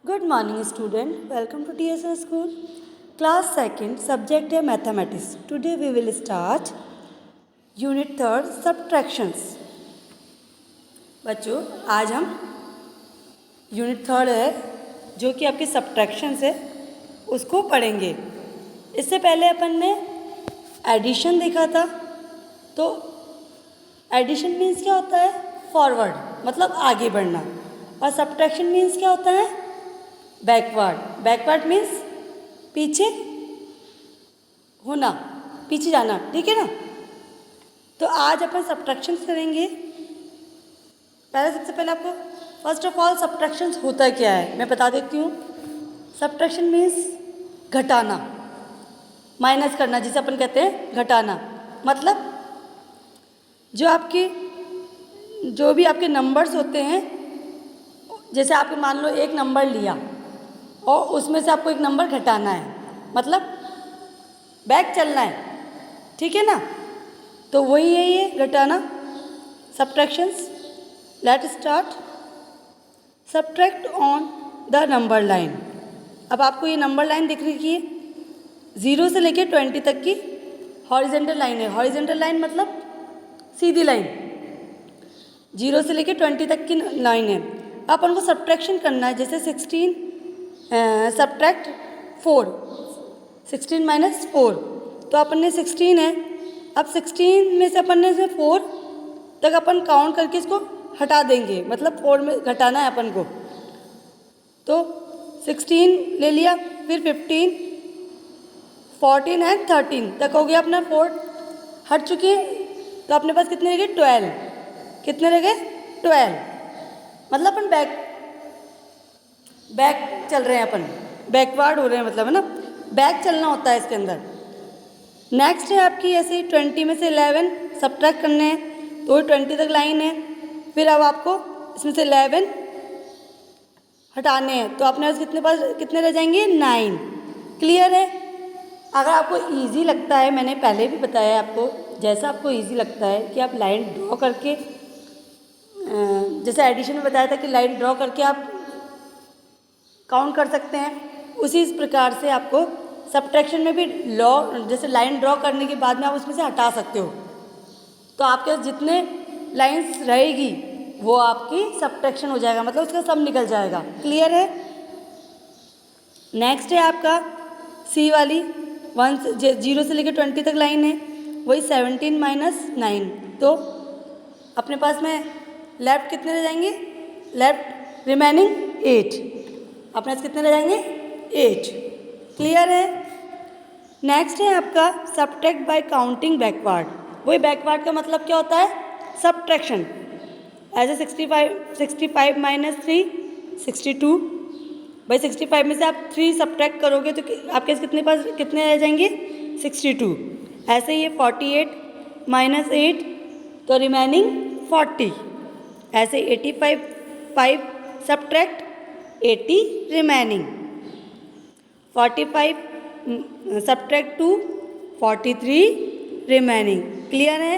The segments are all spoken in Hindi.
Good morning student. Welcome to TSN School. Class 2nd subject है Mathematics. Today we will start Unit 3rd Subtractions. बच्चों आज हम Unit 3rd है जो कि आपकी Subtractions है उसको पढ़ेंगे. इससे पहले अपन ने एडिशन देखा था. तो एडिशन मीन्स क्या होता है? फॉरवर्ड मतलब आगे बढ़ना. और सब्ट्रैक्शन मीन्स क्या होता है? बैकवर्ड. बैकवर्ड मीन्स पीछे होना, पीछे जाना. ठीक है ना. तो आज अपन सब्ट्रैक्शंस करेंगे. सबसे पहले आपको फर्स्ट ऑफ ऑल सब्ट्रैक्शंस होता क्या है मैं बता देती हूँ. सब्ट्रैक्शन मीन्स घटाना, माइनस करना, जिसे अपन कहते हैं घटाना. मतलब जो भी आपके नंबर्स होते हैं, जैसे आपने मान लो एक नंबर लिया और उसमें से आपको एक नंबर घटाना है, मतलब बैक चलना है. ठीक है ना. तो वही है ये घटाना, subtractions. Let start. Subtract on the number line. अब आपको ये नंबर लाइन दिख रही है 0 से लेकर 20 तक की हॉरिजेंटल लाइन है. हॉरिजेंटल लाइन मतलब सीधी लाइन. 0 से लेकर 20 तक की लाइन है. अपन को सब्ट्रैक्शन करना है. जैसे 16 सब्ट्रैक्ट 4, 16 माइनस 4. तो अपन ने 16 है. अब 16 में से अपन ने 4 तक अपन काउंट करके इसको हटा देंगे, मतलब 4 में घटाना है अपन को. तो 16 ले लिया, फिर 15, 14 एंड 13 तक हो गया अपना. 4 हट चुके हैं. तो अपने पास कितने रह गए? 12. कितने रह गए? 12. मतलब अपन बैक चल रहे हैं, अपन बैकवर्ड हो रहे हैं, मतलब है ना. बैक चलना होता है इसके अंदर. नेक्स्ट है आपकी ऐसे 20 में से 11 सब्ट्रैक्ट करने हैं. तो 20 तक लाइन है. फिर अब आपको इसमें से 11 हटाने हैं. तो अपने पास कितने रह जाएंगे? 9. क्लियर है. अगर आपको इजी लगता है, मैंने पहले भी बताया आपको, जैसा आपको इजी लगता है कि आप लाइन ड्रॉ करके, जैसे एडिशन में बताया था कि लाइन ड्रॉ करके आप काउंट कर सकते हैं, उसी इस प्रकार से आपको सब्ट्रैक्शन में भी जैसे लाइन ड्रॉ करने के बाद में आप उसमें से हटा सकते हो. तो आपके जितने लाइंस रहेगी वो आपकी सब्ट्रैक्शन हो जाएगा, मतलब उसका सम निकल जाएगा. क्लियर है. नेक्स्ट है आपका सी वाली 0 से लेकर 20 तक लाइन है. वही 17 माइनस 9. तो अपने पास में लेफ्ट कितने रह जाएंगे? Left remaining 8. अपने पास कितने रह जाएंगे? 8. क्लियर है. नेक्स्ट है आपका सब्ट्रैक्ट बाय काउंटिंग बैकवर्ड. वही बैकवर्ड का मतलब क्या होता है? सब्ट्रैक्शन. ऐसे 65 माइनस 3 62. भाई 65 में से आप 3 सब्ट्रैक्ट करोगे तो आपके कितने रह जाएंगे? 62. ऐसे ही 48 माइनस 8 तो रिमेनिंग 40. ऐसे 85 subtract 80 remaining. 45 subtract 2 43 remaining. Clear है.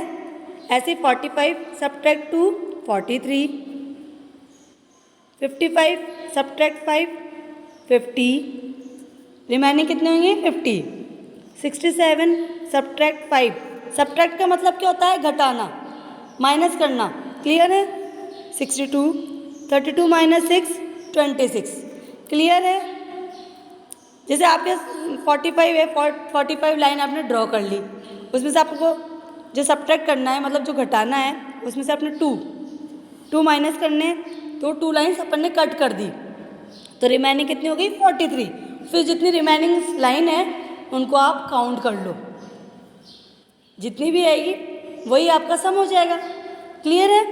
ऐसे 45 सब्ट्रैक्ट 2 43. 55 सब्ट्रैक्ट 5 50. रिमेनिंग कितने होंगे? 50. 67 सब्ट्रैक्ट 5. सब्ट्रैक्ट का मतलब क्या होता है? घटाना, माइनस करना. क्लियर है. 62. 32 माइनस 6 26. क्लियर है. जैसे आपके 45 है, 45 लाइन आपने ड्रॉ कर ली. उसमें से आपको जो सब्ट्रैक्ट करना है, मतलब जो घटाना है, उसमें से आपने 2 माइनस करने हैं. तो 2 लाइन्स अपन ने कट कर दी. तो रिमेनिंग कितनी हो गई? 43. फिर जितनी रिमेनिंग लाइन है उनको आप काउंट कर लो. जितनी भी आएगी वही आपका सम हो जाएगा. क्लियर है.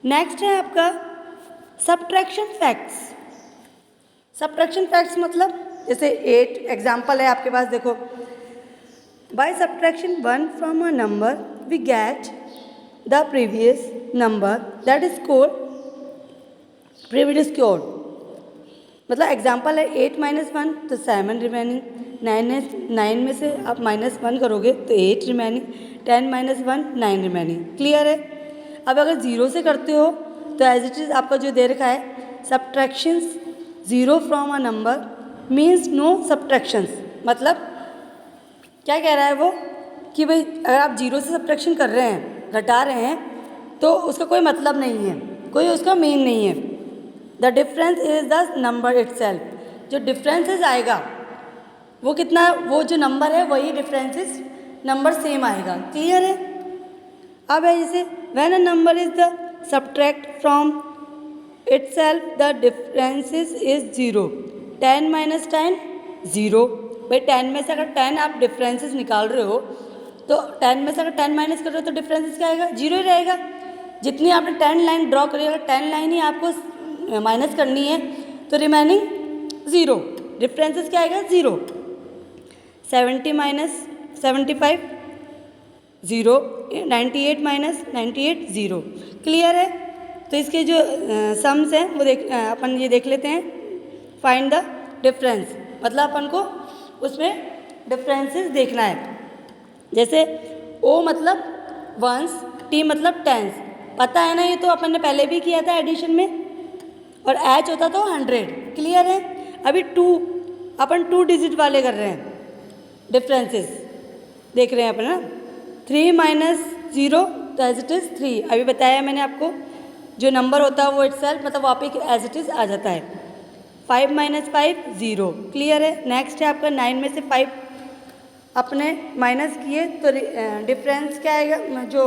नेक्स्ट है आपका सब्ट्रैक्शन फैक्ट्स. सब्ट्रैक्शन फैक्ट्स मतलब जैसे 8 एग्जाम्पल है आपके पास. देखो, by subtraction 1 from a number we get the previous number that is called previous क्योर्ड. मतलब एग्जाम्पल है 8 माइनस 1 तो 7 रिमेनिंग. 9 में से आप -1 करोगे तो 8 रिमेनिंग. 10 minus 1 9 remaining. क्लियर है. अब अगर 0 से करते हो तो एज इट इज़ आपका जो दे रखा है subtractions zero from a number means no subtractions. मतलब क्या कह रहा है वो कि भाई अगर आप जीरो से सब्ट्रैक्शन कर रहे हैं, घटा रहे हैं, तो उसका कोई मतलब नहीं है, कोई उसका मीन नहीं है। The difference is the number itself. जो डिफरेंसेस आएगा वो कितना, वो जो नंबर है वही डिफरेंसेस नंबर सेम आएगा। क्लियर है? अब है जैसे when a number is the subtract from itself the differences is zero. 10 minus 10 zero. भाई 10 में से अगर 10 आप डिफरेंसेस निकाल रहे हो तो 10 में से अगर 10 माइनस कर रहे हो तो डिफरेंसेस क्या आएगा? जीरो ही रहेगा। जितनी आपने 10 लाइन ड्रॉ करी, अगर 10 लाइन ही आपको माइनस करनी है तो रिमेनिंग ज़ीरो। डिफरेंसेस क्या आएगा? Zero. 70 minus 75 zero. 98 minus 98 zero. Clear है? तो इसके जो सम्स हैं वो अपन ये देख लेते हैं। फाइंड द डिफरेंस, मतलब अपन को उसमें डिफरेंसेस देखना है। जैसे ओ मतलब वंस, टी मतलब टेंस, पता है ना, ये तो अपन ने पहले भी किया था एडिशन में। और एच होता तो 100। क्लियर है? अभी अपन 2 डिजिट वाले कर रहे हैं, डिफरेंसेस देख रहे हैं अपन ना। 3 माइनस 0 तो एज इट इज़ 3। अभी बताया मैंने आपको, जो नंबर होता है वो इटसेल्फ मतलब वहाँ पे एज इट इज़ आ जाता है। 5 माइनस 5 ज़ीरो। क्लियर है? नेक्स्ट है आपका 9 में से 5 अपने माइनस किए तो डिफरेंस क्या आएगा, जो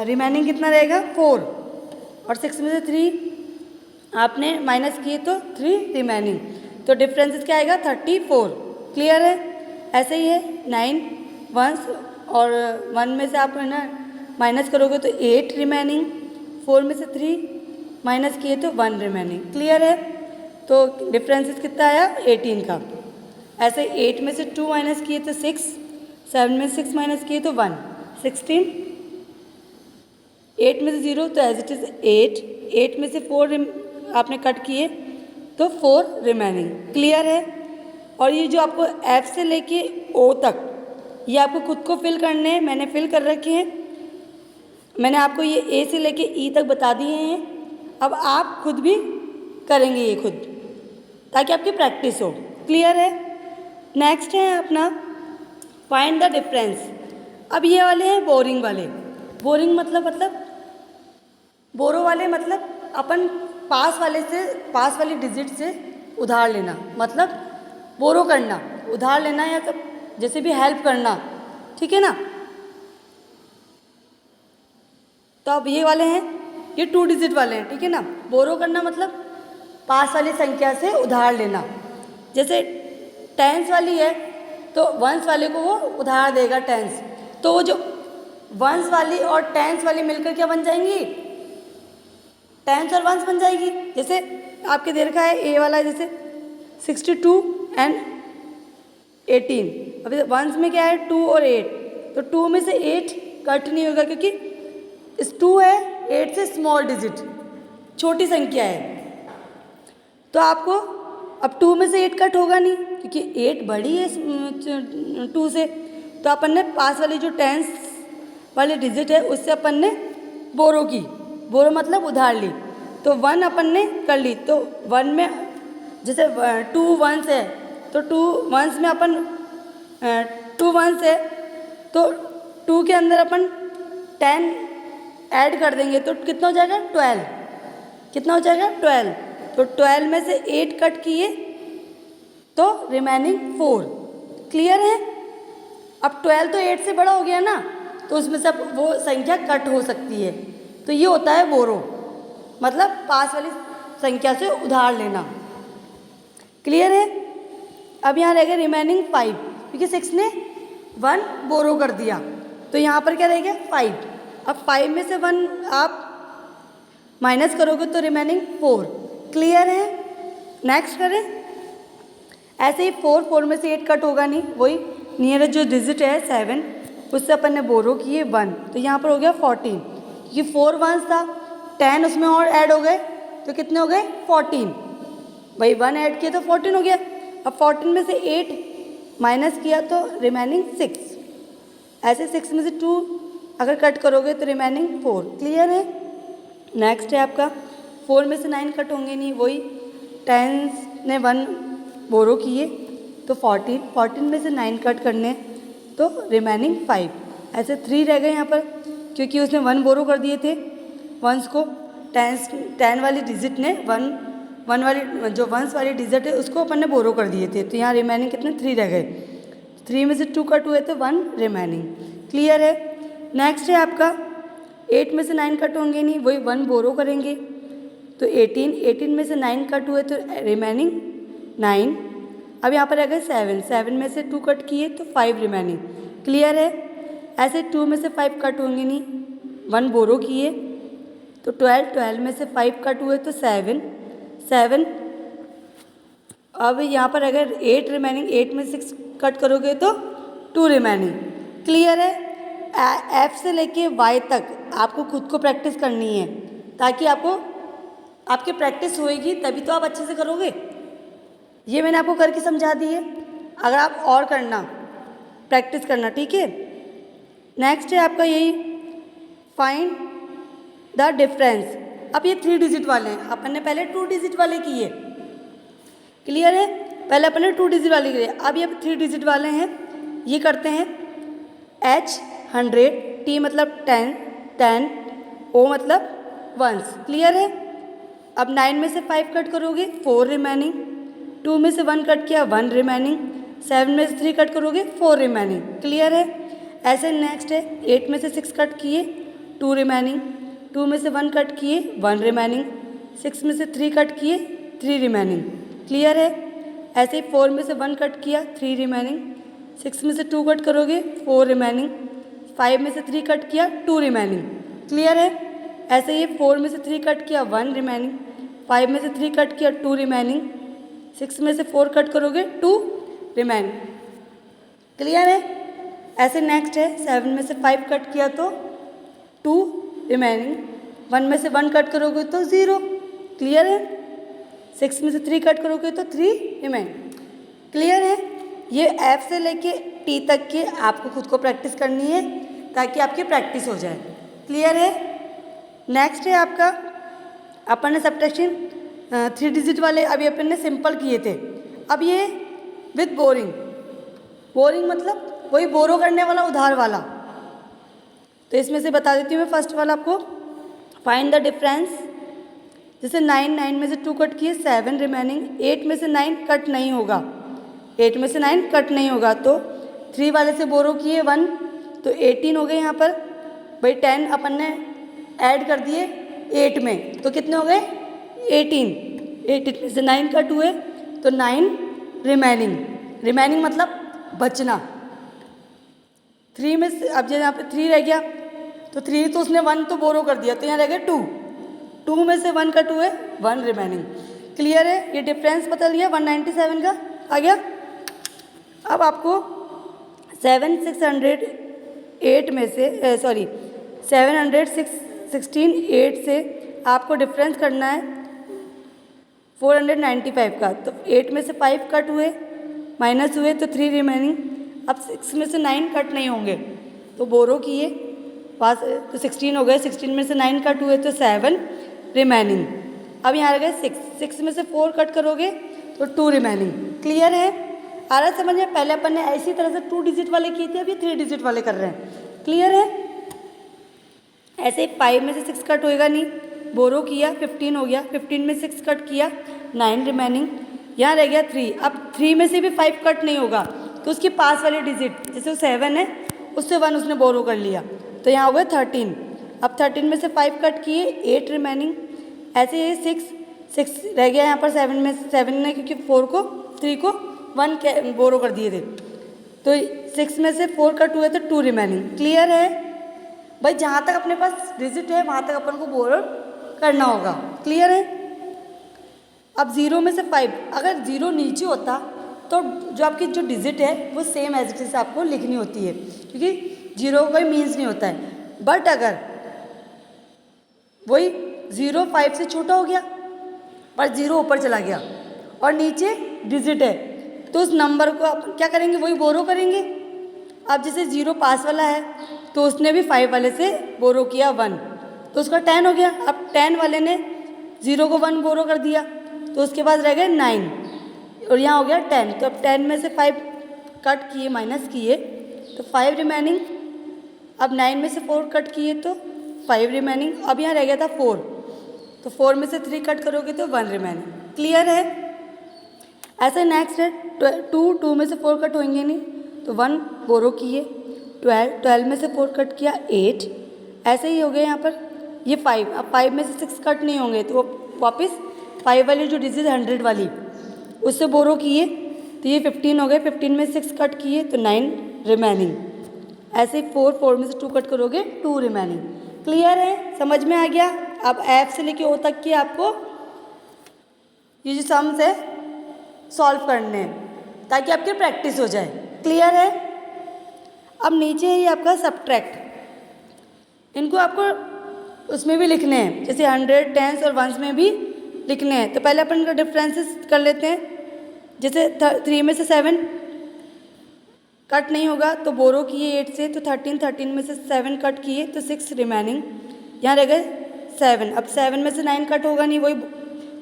रिमेनिंग कितना रहेगा? 4। और 6 में से 3 आपने माइनस किए तो 3 रिमेनिंग, तो डिफरेंस क्या आएगा? 34। क्लियर है? ऐसे ही है 9 वंस और 1 में से आप है ना माइनस करोगे तो 8 रिमेनिंग, 4 में से 3 माइनस किए तो 1 रिमेनिंग। क्लियर है? तो डिफरेंसेस कितना आया? 18 का। ऐसे 8 में से 2 माइनस किए तो 6, 7 में से 6 माइनस किए तो 1, 16। 8 में से 0 तो एज इट इज़ 8। 8 में से 4 आपने कट किए तो 4 रिमेनिंग। क्लियर है? और ये जो आपको F से लेके O तक ये आपको खुद को फिल करने हैं, मैंने फिल कर रखे हैं। मैंने आपको ये A से लेके E तक बता दिए हैं। अब आप खुद भी करेंगे ये खुद, ताकि आपकी प्रैक्टिस हो। क्लियर है? नेक्स्ट है अपना फाइंड द डिफरेंस। अब ये वाले हैं बोरिंग वाले। बोरिंग मतलब बोरो वाले मतलब अपन पास वाली डिजिट से उधार लेना, मतलब बोरो करना, उधार लेना या तो जैसे भी हेल्प करना। ठीक है ना? तो अब ये वाले हैं, ये 2 डिजिट वाले हैं। ठीक है ना? बोरो करना मतलब पास वाली संख्या से उधार लेना। जैसे टेंस वाली है तो वंस वाले को वो उधार देगा टेंस, तो वो जो वंस वाली और टेंस वाली मिलकर क्या बन जाएंगी? टेंस और वंस बन जाएगी। जैसे आपके दे रखा है ए वाला, जैसे 62 एंड 18। अभी वंस में क्या है? 2 और 8, तो 2 में से 8 कट नहीं होगा क्योंकि इस 2 है, 8 से स्मॉल डिजिट छोटी संख्या है, तो आपको अब 2 में से 8 कट होगा नहीं क्योंकि 8 बड़ी है 2 से। तो अपन ने पास वाली जो टेंस वाली डिजिट है उससे अपन ने बोरो की, बोरो मतलब उधार ली, तो 1 अपन ने कर ली। तो 1 में जैसे 2 वंस है तो 2 वंस में अपन 2 वंस है तो 2 के अंदर अपन 10 ऐड कर देंगे तो कितना हो जाएगा? 12। कितना हो जाएगा? 12। तो 12 में से 8 कट किए तो रिमेनिंग 4। क्लियर है? अब 12 तो 8 से बड़ा हो गया ना, तो उसमें से अब वो संख्या कट हो सकती है। तो ये होता है बोरो, मतलब पास वाली संख्या से उधार लेना। क्लियर है? अब यहाँ रहेगा रिमेनिंग 5, क्योंकि 6 ने 1 बोरो कर दिया, तो यहाँ पर क्या रहेगा? 5। अब 5 में से 1 आप माइनस करोगे तो रिमेनिंग 4। क्लियर है? नेक्स्ट करें। ऐसे ही 4 में से 8 कट होगा नहीं, वही नियरेस्ट जो डिजिट है 7 उससे अपन ने बोरो किए 1, तो यहाँ पर हो गया 14। क्योंकि 4 वंस था, 10 उसमें और ऐड हो गए तो कितने हो गए? 14। भाई 1 ऐड किया तो 14 हो गया। अब 14 में से 8 माइनस किया तो रिमेनिंग 6। ऐसे 6 में से 2 अगर कट करोगे तो रिमेनिंग 4। क्लियर है? नेक्स्ट है आपका 4 में से 9 कट होंगे नहीं, वही 10 ने 1 बोरो किए तो 14 में से 9 कट करने तो रिमेनिंग 5। ऐसे 3 रह गए यहाँ पर, क्योंकि उसने 1 बोरो कर दिए थे वंस को। 10 वाली डिजिट ने 1 वाली जो वंस वाली डिजिट है उसको अपन ने बोरो कर दिए थे, तो यहाँ रिमेनिंग कितने 3 रह गए। 3 में से 2 कट हुए तो 1 रिमेनिंग। क्लियर है। नेक्स्ट है आपका 8 में से 9 कट होंगे नहीं, वही 1 बोरो करेंगे तो 18 में से 9 कट हुए तो रिमेनिंग 9। अब यहाँ पर रह गए 7 में से 2 कट किए तो 5 रिमेनिंग। क्लियर है। ऐसे 2 में से 5 कट होंगे नहीं, 1 बोरो किए तो 12 में से 5 कट हुए तो 7। अब यहाँ पर अगर 8 रिमेनिंग, 8 में 6 कट करोगे तो 2 रिमेनिंग। क्लियर है। एफ से लेके वाई तक आपको खुद को प्रैक्टिस करनी है, ताकि आपकी प्रैक्टिस होएगी तभी तो आप अच्छे से करोगे। ये मैंने आपको करके समझा दी है, अगर आप और करना प्रैक्टिस करना, ठीक है। नेक्स्ट है आपका यही फाइंड द डिफरेंस। अब ये 3 डिजिट वाले हैं, अपन ने पहले 2 डिजिट वाले किए। क्लियर है। पहले अपन ने 2 डिजिट वाले किए, अब ये 3 डिजिट वाले हैं। ये करते हैं H 100, T मतलब 10, O मतलब 1। क्लियर है। अब 9 में से 5 कट करोगे 4 रिमेनिंग, 2 में से 1 कट किया 1 रिमेनिंग, 7 में से 3 कट करोगे 4 रिमेनिंग। क्लियर है। ऐसे नेक्स्ट है 8 में से 6 कट किए 2 रिमेनिंग, 2 में से 1 कट किए 1 रिमेनिंग, 6 में से 3 कट किए 3 रिमेनिंग। क्लियर है। ऐसे ही 4 में से 1 कट किया 3 रिमेनिंग, 6 में से 2 कट करोगे 4 रिमेनिंग, 5 में से 3 कट किया 2 रिमेनिंग। क्लियर है। ऐसे ही 4 में से 3 कट किया 1 रिमेनिंग, 5 में से 3 कट किया 2 रिमेनिंग, 6 में से 4 कट करोगे 2 रिमेनिंग। क्लियर है। ऐसे नेक्स्ट है 7 में से 5 कट किया तो 2 रिमेनिंग, 1 में से 1 कट करोगे तो 0। क्लियर है। 6 में से 3 कट करोगे तो 3 रिमेनिंग। क्लियर है। ये F से लेके T तक के आपको खुद को प्रैक्टिस करनी है, ताकि आपकी प्रैक्टिस हो जाए। क्लियर है। नेक्स्ट है आपका, अपन ने सब्ट्रैक्शन 3 डिजिट वाले अभी अपन ने सिंपल किए थे। अब ये विथ बोरिंग मतलब वही बोरो करने वाला, उधार वाला। तो इसमें से बता देती हूँ मैं फर्स्ट वाला आपको, फाइंड द डिफरेंस। जैसे 9 में से 2 कट किए 7 रिमेनिंग, 8 में से 9 कट नहीं होगा, 8 में से 9 कट नहीं होगा तो 3 वाले से बोरो किए 1 तो 18 हो गए। यहाँ पर भाई 10 अपन ने ऐड कर दिए 8 में तो कितने हो गए 18 में से 9 कट हुए तो 9 रिमेनिंग मतलब बचना। 3 में से अब जैसे यहाँ पे 3 रह गया तो 3 तो उसने 1 तो बोरो कर दिया तो यहाँ रह गया 2 में से 1 कट हुए 1 रिमेनिंग। क्लियर है। ये डिफरेंस पता लिया 197 का आ गया। अब आपको 716 में से 716 से आपको डिफरेंस करना है 495 का। तो 8 में से 5 कट हुए माइनस हुए तो 3 रिमेनिंग। अब 6 में से 9 कट नहीं होंगे तो बोरो किए पास तो 16 हो गए, 16 में से 9 कट हुए तो 7 रिमेनिंग। अब यहाँ आ गए 6 में से 4 कट करोगे तो 2 रिमेनिंग। क्लियर है। आ रहा है समझ में। पहले अपन ने ऐसी तरह से 2 डिजिट वाले किए थे, अभी 3 डिजिट वाले कर रहे हैं। क्लियर है। ऐसे 5 में से 6 कट होएगा नहीं, बोरो किया 15 हो गया, 15 में 6 कट किया 9 रिमेनिंग। यहाँ रह गया 3। अब 3 में से भी 5 कट नहीं होगा तो उसके पास वाले डिजिट जैसे वो 7 है उससे 1 उसने बोरो कर लिया तो यहाँ हो गया 13। अब 13 में से 5 कट किए 8 रिमेनिंग। ऐसे ये 6 रह गया यहाँ पर 7 में 7 ने क्योंकि 3 को 1 बोरो कर दिए थे तो 6 में से 4 कट हुए तो 2 रिमेनिंग। क्लियर है भाई। जहाँ तक अपने पास डिजिट है वहाँ तक अपन को बोरो करना होगा। क्लियर है। अब 0 में से 5, अगर 0 नीचे होता तो जो आपकी जो डिजिट है वो सेम एज इट इज आपको लिखनी होती है, क्योंकि 0 का कोई मीन्स नहीं होता है। बट अगर वही 0 5 से छोटा हो गया पर 0 ऊपर चला गया और नीचे डिजिट है तो उस नंबर को आप क्या करेंगे, वही बोरो करेंगे। अब जैसे 0 पास वाला है तो उसने भी 5 वाले से बोरो किया 1 तो उसका 10 हो गया। अब 10 वाले ने 0 को 1 बोरो कर दिया तो उसके बाद रह गए 9 और यहाँ हो गया 10। तो अब 10 में से 5 कट किए, माइनस किए तो 5 रिमेनिंग। अब 9 में से 4 कट किए तो 5 रिमेनिंग। अब यहाँ रह गया था 4, तो 4 में से 3 कट करोगे तो 1 रिमेनिंग। क्लियर है? ऐसे नेक्स्ट है 2 में से 4 कट होंगे नहीं तो 1 बोरो किए। 12 में से 4 कट किया 8। ऐसे ही हो गया यहाँ पर ये 5। अब 5 में से 6 कट नहीं होंगे तो वो वापस 5 वाली जो डिजिट 100 वाली उससे बोरो किए तो ये 15 हो गए। 15 में 6 कट किए तो 9 रिमेनिंग। ऐसे 4 में से 2 कट करोगे 2 रिमेनिंग। क्लियर है? समझ में आ गया? अब F से लेके O तक की आपको ये जो सम्स है सॉल्व करने हैं ताकि आपकी प्रैक्टिस हो जाए। क्लियर है? अब नीचे है ये आपका सब्ट्रैक्ट। इनको आपको उसमें भी लिखने हैं, जैसे 100, 10 और 1s में भी लिखने हैं। तो पहले अपन इनका डिफरेंसेस कर लेते हैं। जैसे 3 में से 7 कट नहीं होगा तो बोरो किए 8 से, तो 13 में से 7 कट किए तो 6 रिमेनिंग। यहाँ रह गए 7। अब 7 में से 9 कट होगा नहीं, वही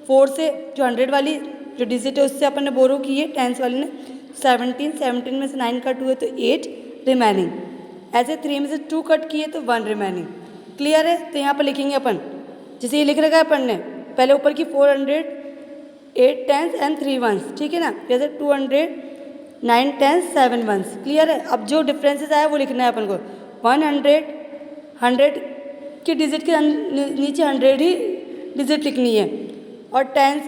4 से जो 100 वाली जो डिजिट है उससे अपन ने बोरो किए 10 वाली ने 17 में से 9 कट हुए तो 8 रिमेनिंग। ऐसे 3 में से 2 कट किए तो 1 रिमेनिंग। क्लियर है? तो यहाँ पर लिखेंगे अपन, जैसे ये लिख रखा है अपन ने, पहले ऊपर की 400, 8 10s एंड 3 1s, ठीक है ना। जैसे 200, 9 10 7 1s। क्लियर है? अब जो डिफरेंसेस आया वो लिखना है अपन को। 100 की डिजिट के नीचे 100 ही डिजिट लिखनी है और 10s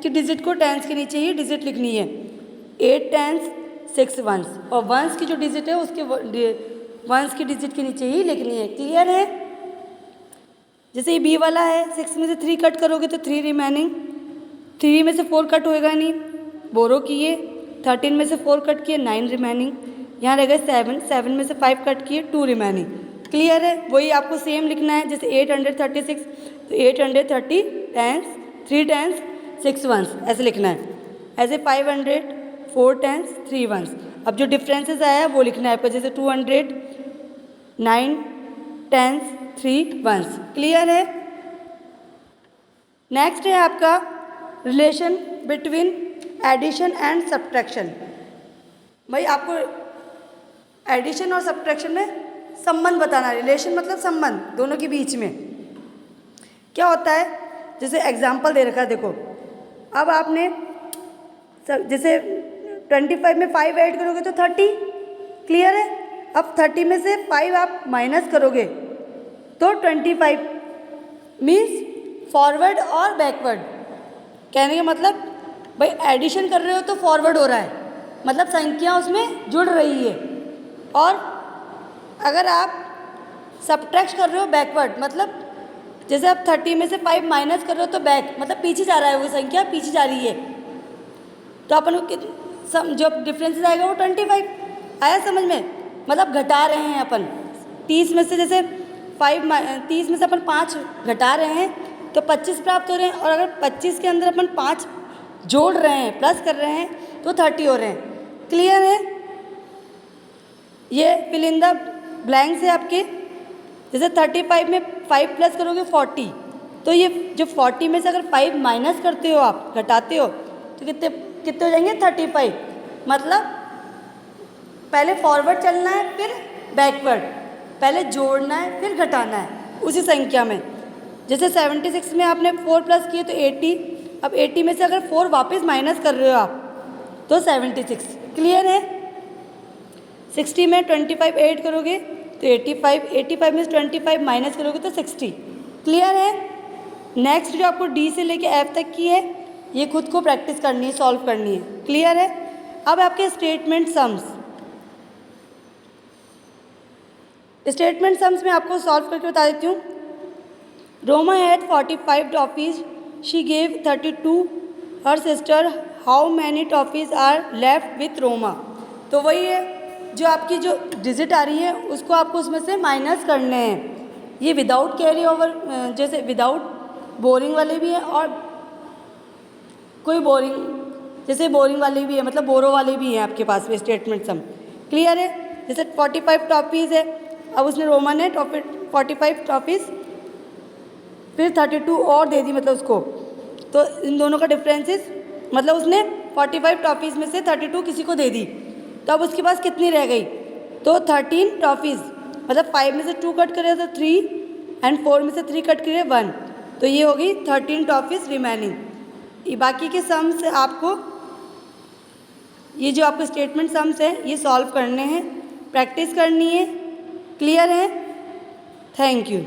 की डिजिट को 10s के नीचे ही डिजिट लिखनी है। 8 10s 6 1s और 1s की जो डिजिट है उसके 1s की डिजिट के नीचे ही लिखनी है। क्लियर है? जैसे ये बी वाला है, 6 में से 3 कट करोगे तो 3 रिमेनिंग। 3 में से 4 कट होएगा नहीं, बोरो किए। 13 में से 4 कट किए 9 रिमेनिंग। यहाँ रह गए 7 में से 5 कट किए 2 रिमेनिंग। क्लियर है? वही आपको सेम लिखना है। जैसे 836 तो 830 10s 3 10s 6 1s ऐसे लिखना है। ऐसे 500 4 10s 3 1s। अब जो डिफरेंसेस आया है वो लिखना है आपको, जैसे 200 9 10s 3 1s। क्लियर है? नेक्स्ट है आपका relation between addition and subtraction. भाई आपको एडिशन और सब्ट्रैक्शन में संबंध बताना। रिलेशन मतलब संबंध दोनों के बीच में क्या होता है। जैसे एग्जाम्पल दे रखा है, देखो अब आपने जैसे 25 में 5 ऐड करोगे तो 30। क्लियर है? अब 30 में से 5 आप माइनस करोगे तो 25 मीन्स फॉरवर्ड और बैकवर्ड। कहने का मतलब भाई एडिशन कर रहे हो तो फॉरवर्ड हो रहा है, मतलब संख्या उसमें जुड़ रही है। और अगर आप सब्ट्रैक्ट कर रहे हो बैकवर्ड, मतलब जैसे आप 30 में से 5 माइनस कर रहे हो तो बैक मतलब पीछे जा रहा है, वो संख्या पीछे जा रही है। तो अपन जो डिफरेंसेस आएगा वो 25 आया समझ में, मतलब घटा रहे हैं अपन। 30 में से जैसे 30 में से अपन 5 घटा रहे हैं तो 25 प्राप्त हो रहे हैं। और अगर 25 के अंदर अपन 5 जोड़ रहे हैं, प्लस कर रहे हैं तो 30 हो रहे हैं। क्लियर है? ये फिल इन द ब्लैंक्स है आपके। जैसे 35 में 5 प्लस करोगे 40, तो ये जो 40 में से अगर 5 माइनस करते हो आप, घटाते हो, तो कितने हो जाएंगे 35। मतलब पहले फॉरवर्ड चलना है फिर बैकवर्ड, पहले जोड़ना है फिर घटाना है उसी संख्या में। जैसे 76 में आपने 4 प्लस किए तो 80। अब 80 में से अगर 4 वापस माइनस कर रहे हो आप तो 76। क्लियर है? 60 में 25 ऐड करोगे तो 85। 85 में से 25 माइनस करोगे तो 60। क्लियर है? नेक्स्ट जो आपको डी से लेके एफ तक की है ये खुद को प्रैक्टिस करनी है, सॉल्व करनी है। क्लियर है? अब आपके स्टेटमेंट सम्स में आपको सॉल्व करके बता देती हूँ। Roma had 45 toffees, she gave 32 her sister, how many toffees are left with Roma. तो वही है, जो आपकी जो डिजिट आ रही है उसको आपको उसमें से माइनस करने हैं। ये विदाउट कैरी ओवर, जैसे विदाउट बोरिंग वाले भी हैं और कोई बोरिंग, जैसे बोरिंग वाले भी है, मतलब बोरो वाले भी हैं आपके पास में स्टेटमेंट सम। क्लियर है? जैसे 45 टॉफीज़ है, अब उसने रोमा ने 45 टॉफीज़ फिर 32 और दे दी, मतलब उसको तो इन दोनों का डिफरेंसेस, मतलब उसने 45 टॉफ़ीज़ में से 32 किसी को दे दी, तो अब उसके पास कितनी रह गई? तो 13 टॉफ़ीज़, मतलब 5 में से 2 कट करे तो 3 एंड 4 में से 3 कट करे 1, तो ये होगी 13 टॉफ़ीज़ रिमेनिंग। ये बाकी के सम्स आपको, ये जो आपके स्टेटमेंट सम्स है ये सॉल्व करने हैं, प्रैक्टिस करनी है। क्लियर है? Thank you.